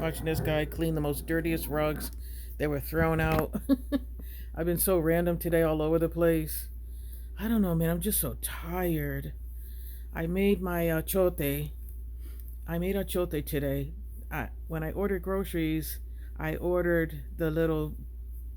watching this guy clean the most dirtiest rugs that were thrown out. I've been so random today, all over the place. I don't know, man. I'm just so tired. I made my chote. I made a chote today. When I ordered groceries, I ordered the little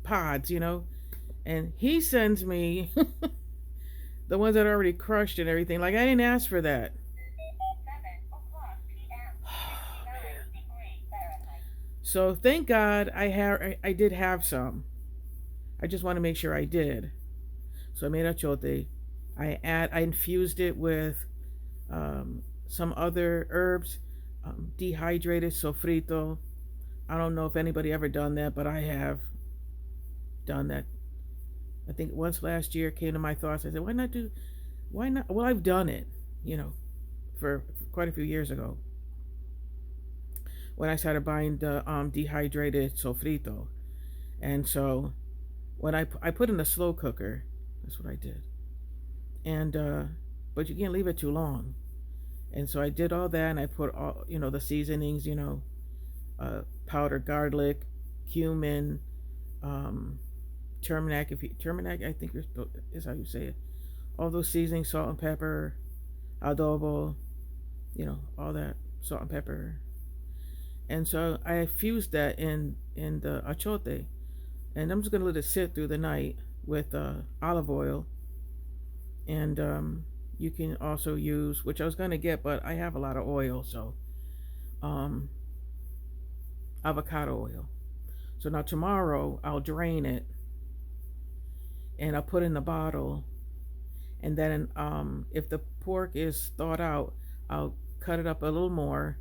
pods, and he sends me the ones that are already crushed and everything. Like, I didn't ask for that. So thank God I did have some. I just want to make sure I did. So I made achote. I infused it with some other herbs, dehydrated sofrito. I don't know if anybody ever done that, but I have done that. I think once last year came to my thoughts. I said, why not do? Why not? Well, I've done it, for quite a few years ago when I started buying the dehydrated sofrito, and so when I put in a slow cooker, that's what I did, and but you can't leave it too long, and so I did all that, and I put all the seasonings, powdered garlic, cumin, um, turmeric. If you, turmeric, I think is how you say it. All those seasonings, salt and pepper, adobo, all that salt and pepper, and so I fused that in the achote, and I'm just gonna let it sit through the night with olive oil, and you can also use, which I was gonna get, but I have a lot of oil, so um, avocado oil. So now tomorrow I'll drain it and I'll put in the bottle, and then if the pork is thawed out, I'll cut it up a little more,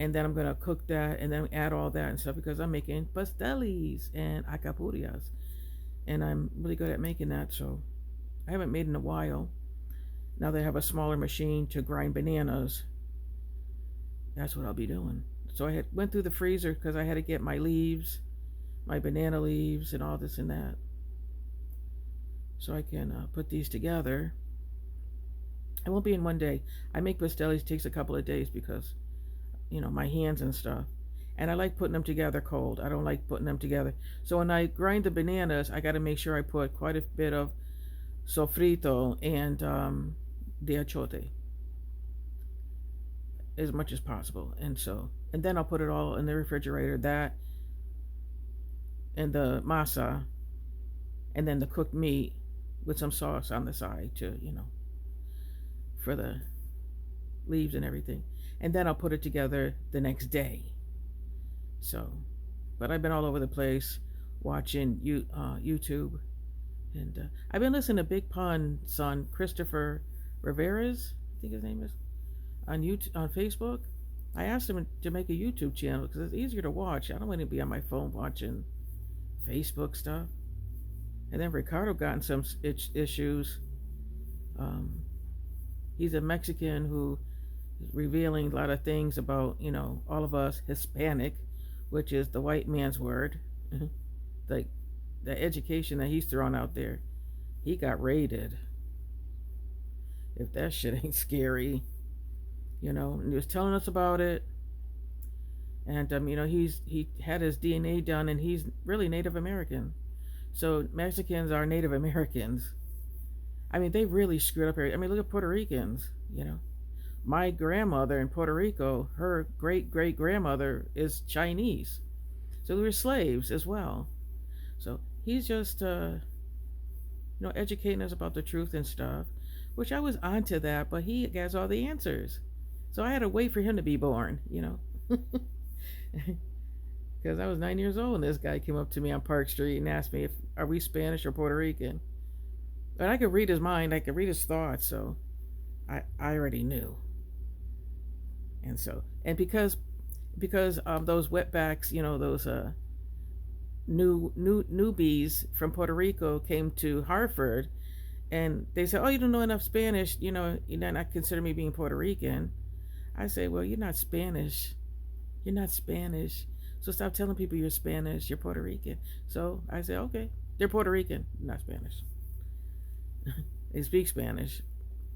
and then I'm gonna cook that and then add all that and stuff because I'm making pasteles and acapurias, and I'm really good at making that. So I haven't made in a while. Now they have a smaller machine to grind bananas. That's what I'll be doing. So I went through the freezer because I had to get my leaves, my banana leaves, and all this and that, so I can put these together. It won't be in one day. I make pasteles, takes a couple of days because my hands and stuff. And I like putting them together cold. I don't like putting them together. So when I grind the bananas, I got to make sure I put quite a bit of sofrito and the achote as much as possible. And then I'll put it all in the refrigerator. That and the masa, and then the cooked meat with some sauce on the side to for the leaves and everything. And then I'll put it together the next day. So, but I've been all over the place watching YouTube, and I've been listening to Big Pun son Christopher Rivera's, I think his name is, on YouTube, on Facebook. I asked him to make a YouTube channel because it's easier to watch. I don't want to be on my phone watching Facebook stuff. And then Ricardo got in some issues. Um, he's a Mexican who is revealing a lot of things about all of us Hispanic, which is the white man's word. Like the education that he's throwing out there, he got raided. If that shit ain't scary, and he was telling us about it. And he had his DNA done, and he's really Native American. So Mexicans are Native Americans. I mean, they really screwed up here. I mean, look at Puerto Ricans. My grandmother in Puerto Rico, her great great grandmother is Chinese, so we were slaves as well. So he's just educating us about the truth and stuff, which I was onto that, but he has all the answers. So I had to wait for him to be born. Because I was 9 years old, and this guy came up to me on Park Street and asked me if are we Spanish or Puerto Rican. But I could read his mind, I could read his thoughts, so I already knew. And so, and because those wetbacks, those newbies from Puerto Rico came to Hartford, and they said, "Oh, you don't know enough Spanish, you're not consider me being Puerto Rican." I say, "Well, you're not Spanish. You're not Spanish. So stop telling people you're Spanish. You're Puerto Rican." So I say, "Okay, they're Puerto Rican, not Spanish." They speak Spanish,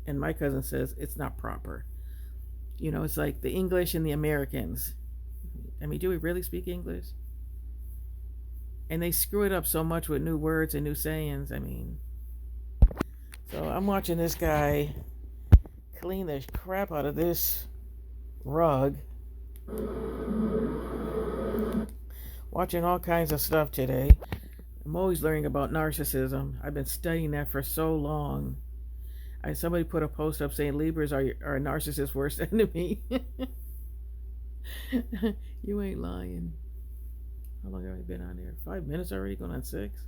and my cousin says it's not proper. It's like the English and the Americans. I mean, do we really speak English? And they screw it up so much with new words and new sayings. I mean, so I'm watching this guy clean the crap out of this rug, watching all kinds of stuff today. I'm always learning about narcissism. I've been studying that for so long. Somebody put a post up saying Libras are a narcissist's worst enemy. You ain't lying. How long have I been on here? 5 minutes already, going on 6.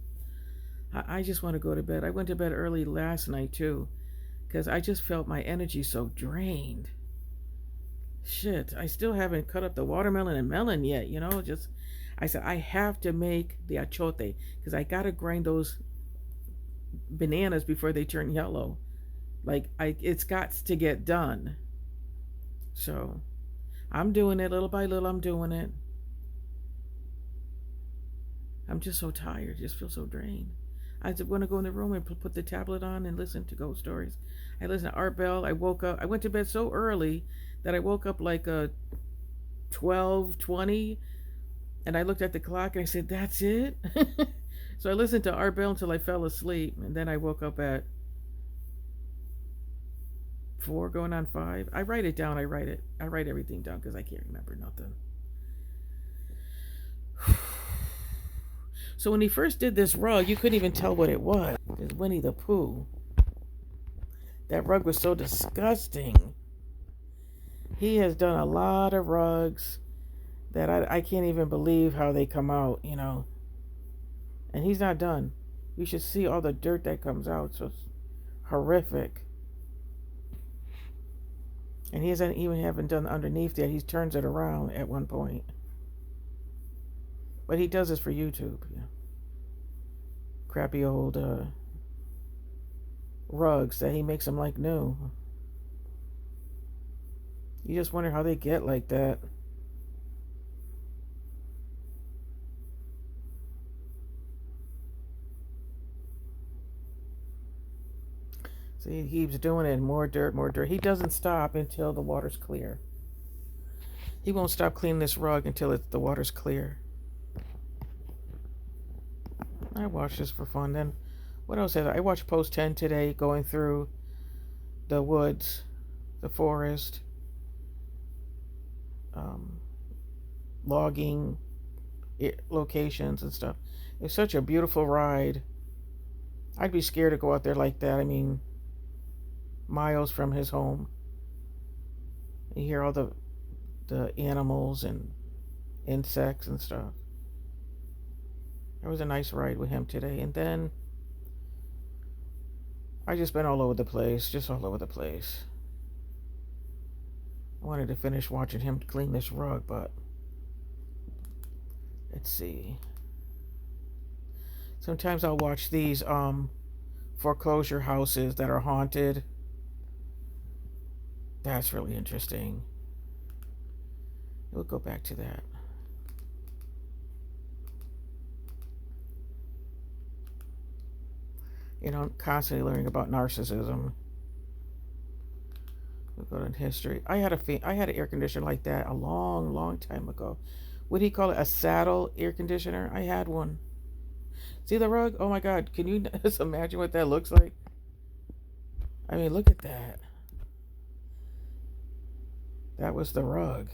I just want to go to bed. I went to bed early last night too, because I just felt my energy so drained. Shit, I still haven't cut up the watermelon and melon yet. Just I said I have to make the achote because I gotta grind those bananas before they turn yellow. Like it's got to get done. So I'm doing it little by little. I'm doing it. I'm just so tired. Just feel so drained. I just want to go in the room and put the tablet on and listen to ghost stories. I listened to Art Bell. I woke up. I went to bed so early that I woke up like 12:20, and I looked at the clock and I said, "That's it." So I listened to Art Bell until I fell asleep, and then I woke up at 4, going on 5. I write it down. I write it. I write everything down because I can't remember nothing. So when he first did this rug, you couldn't even tell what it was. It's Winnie the Pooh. That rug was so disgusting. He has done a lot of rugs that I can't even believe how they come out, And he's not done. You should see all the dirt that comes out. So it's horrific. And he hasn't even haven't done underneath yet. He turns it around at one point. But he does this for YouTube. Yeah. Crappy old rugs that he makes them like new. You just wonder how they get like that. See, he keeps doing it. More dirt, more dirt. He doesn't stop until the water's clear. He won't stop cleaning this rug until the water's clear. I watch this for fun. Then, what else? I watched Post 10 today, going through the woods, the forest, logging locations and stuff. It's such a beautiful ride. I'd be scared to go out there like that. I mean, miles from his home. You hear all the animals and insects and stuff. It was a nice ride with him today. And then I just been all over the place, just all over the place. I wanted to finish watching him clean this rug, but let's see. Sometimes I'll watch these foreclosure houses that are haunted. That's really interesting. We'll go back to that. I'm constantly learning about narcissism. We'll go to history. I had an air conditioner like that a long, long time ago. Would he call it a saddle air conditioner? I had one. See the rug? Oh my God! Can you just imagine what that looks like? I mean, look at that. That was the rug.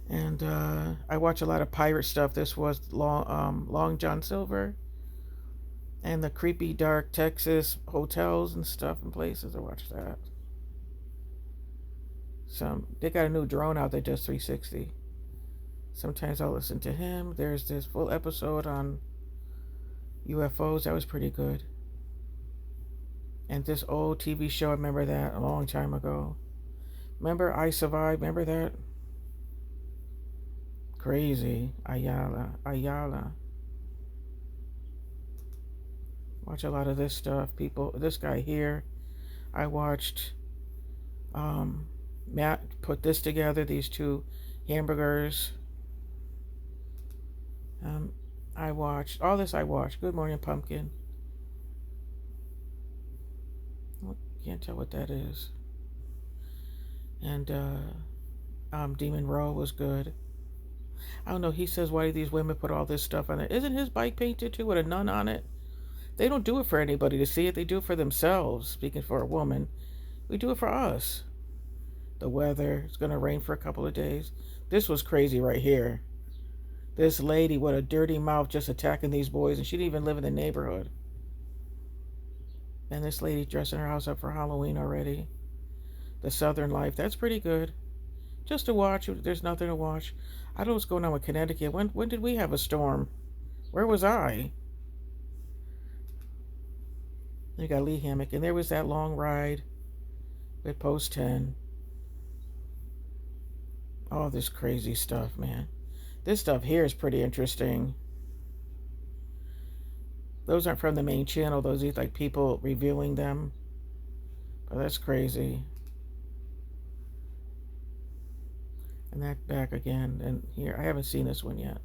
And I watch a lot of pirate stuff. This was Long John Silver, and the creepy, dark Texas hotels and stuff and places. I watch that. They got a new drone out that does 360. Sometimes I'll listen to him. There's this full episode on UFOs. That was pretty good. And this old TV show, I remember that a long time ago. Remember I Survived? Remember that? Crazy. Ayala. Watch a lot of this stuff. This guy here, I watched Matt put this together, these two hamburgers. I watched all this. Good Morning Pumpkin. Can't tell what that is. And Demon Row was good. I don't know. He says, why do these women put all this stuff on it? Isn't his bike painted too with a nun on it? They don't do it for anybody to see it. They do it for themselves. Speaking for a woman, we do it for us. The weather, it's going to rain for a couple of days. This was crazy right here. This lady with a dirty mouth just attacking these boys, and she didn't even live in the neighborhood. And this lady dressing her house up for Halloween already. The Southern Life, that's pretty good. Just to watch, there's nothing to watch. I don't know what's going on with Connecticut. When did we have a storm? Where was I? You got Lee Hammock, and there was that long ride with Post 10. All this crazy stuff, man. This stuff here is pretty interesting. Those aren't from the main channel. Those are like people reviewing them. But that's crazy. And that back again. And here, I haven't seen this one yet.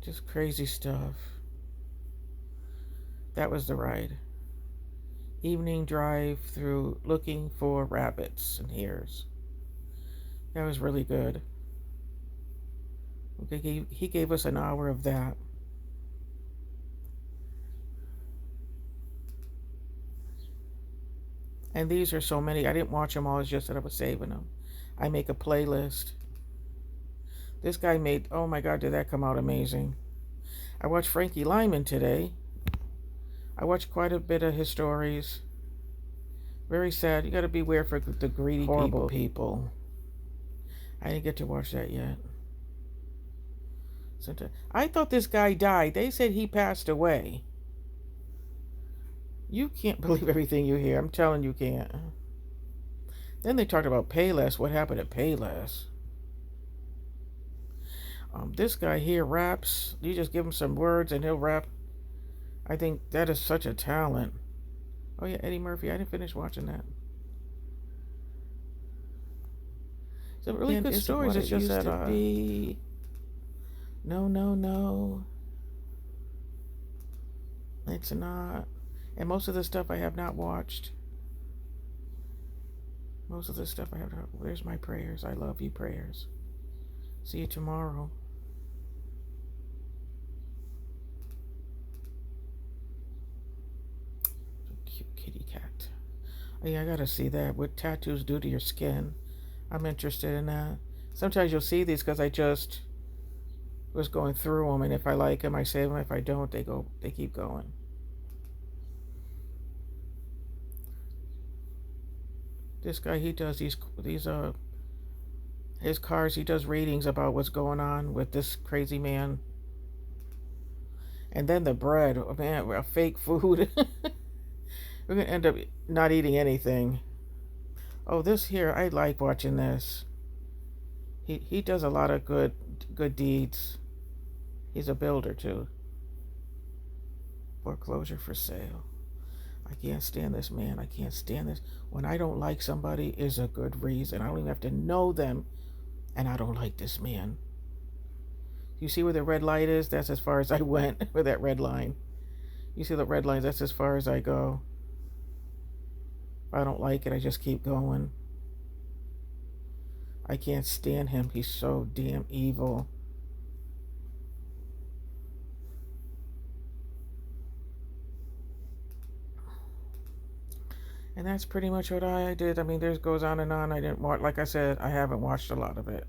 Just crazy stuff. That was the ride. Evening drive through looking for rabbits and hares. That was really good. Okay, he gave us an hour of that. And these are so many. I didn't watch them all. It's just that I was saving them. I make a playlist. This guy made, oh my God, did that come out amazing. I watched Frankie Lyman today. I watched quite a bit of his stories. Very sad. You got to beware for the greedy, horrible people. I didn't get to watch that yet. I thought this guy died. They said he passed away. You can't believe everything you hear. I'm telling you can't. Then they talked about Payless. What happened at Payless? This guy here raps. You just give him some words and he'll rap. I think that is such a talent. Oh yeah, Eddie Murphy. I didn't finish watching that. Some really good stories. It's just that no. It's not. And most of the stuff I have not watched. Most of the stuff I have not. Where's my prayers? I love you, prayers. See you tomorrow. Cute kitty cat. Oh yeah, I gotta see that. What tattoos do to your skin. I'm interested in that. Sometimes you'll see these because I just was going through them, and if I like them, I save them. If I don't, they keep going. This guy, he does these his cars. He does readings about what's going on with this crazy man. And then the bread, oh man, fake food. We're gonna end up not eating anything. Oh, this here, I like watching this. He does a lot of good deeds. He's a builder too. Foreclosure for sale. I can't stand this, man. I can't stand this. When I don't like somebody, is a good reason. I don't even have to know them, and I don't like this man. You see where the red light is? That's as far as I went with that red line. You see the red lines? That's as far as I go. If I don't like it, I just keep going. I can't stand him. He's so damn evil. And that's pretty much what I did. I mean, there goes on and on. I didn't watch, like I said, I haven't watched a lot of it.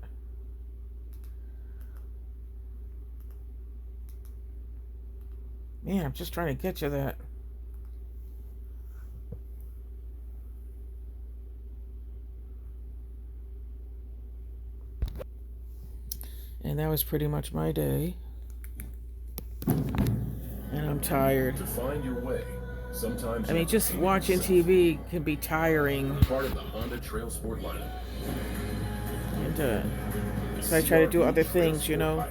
Man, I'm just trying to get you that. And that was pretty much my day. And I'm tired. To find your way. Sometimes I mean, just watching TV can be tiring. Part of the Honda Trail Sport lineup. And so I try to do other things, you know.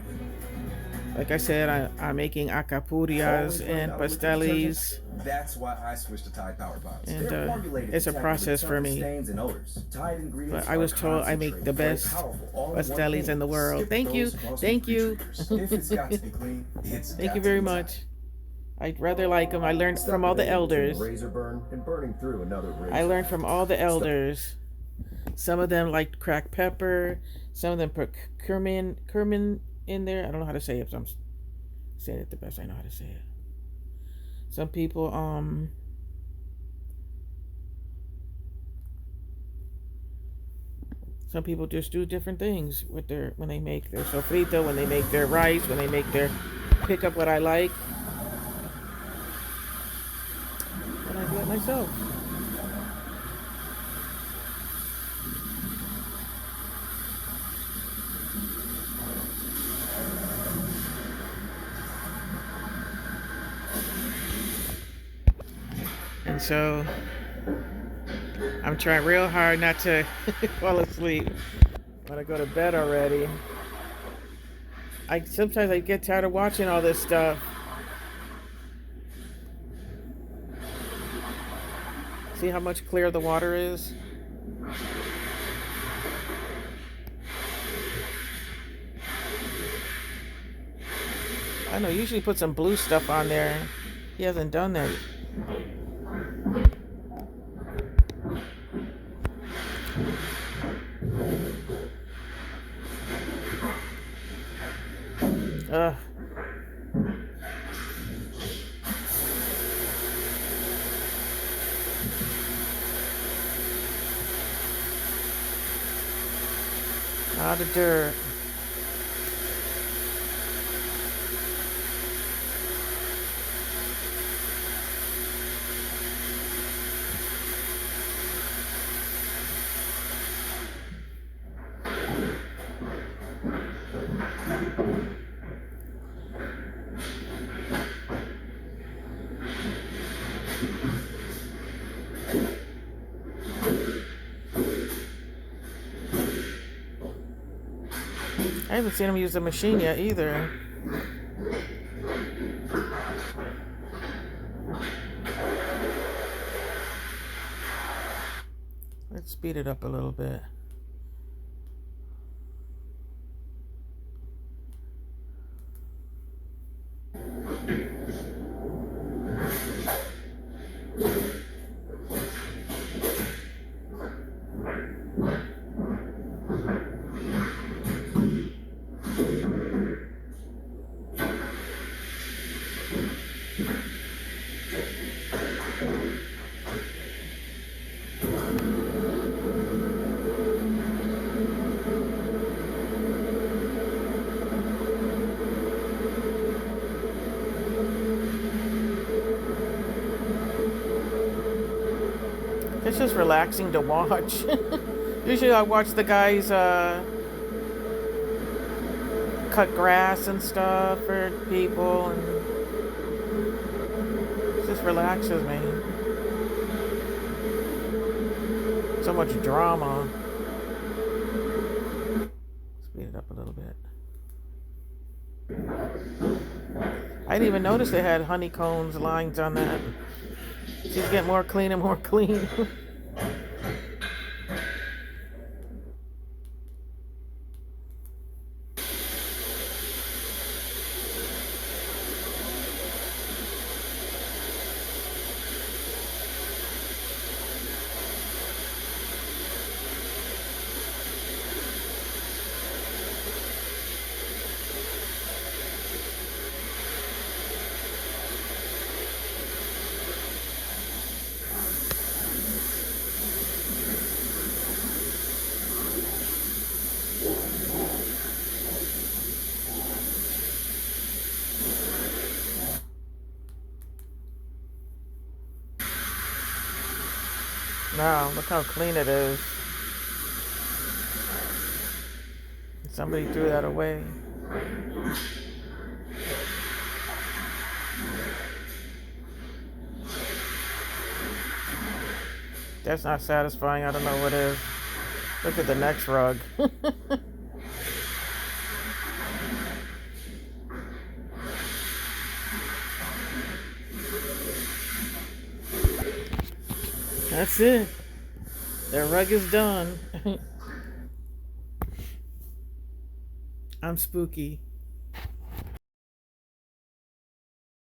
Like I said, I'm making acapulcas and pastelis. That's why I switched to Tide Power Pods. And it's a process for me. But I was told I make the best pastelis in the world. Thank you. Thank you. Thank you very much. I'd rather like them. I learned Stop from all the debating between elders. razor burn and burning through another razor. I learned from all the elders. Some of them liked cracked pepper. Some of them put cumin in there. I don't know how to say it, so I'm saying it the best I know how to say it. Some people just do different things with when they make their sofrito, when they make their rice, when they make their pick up what I like, and I do it myself. And so I'm trying real hard not to fall asleep when I go to bed already. Sometimes I get tired of watching all this stuff. See how much clearer the water is? I know, usually put some blue stuff on there. He hasn't done that. Ugh. Out of dirt. I haven't seen him use the machine yet either. Let's speed it up a little bit. It's just relaxing to watch. Usually I watch the guys cut grass and stuff for people, and it just relaxes me. So much drama. Speed it up a little bit. I didn't even notice they had honeycombs lines on that. She's getting more clean and more clean. Wow, look how clean it is. Somebody threw that away. That's not satisfying. I don't know what is. Look at the next rug. That's it. The rug is done. I'm spooky.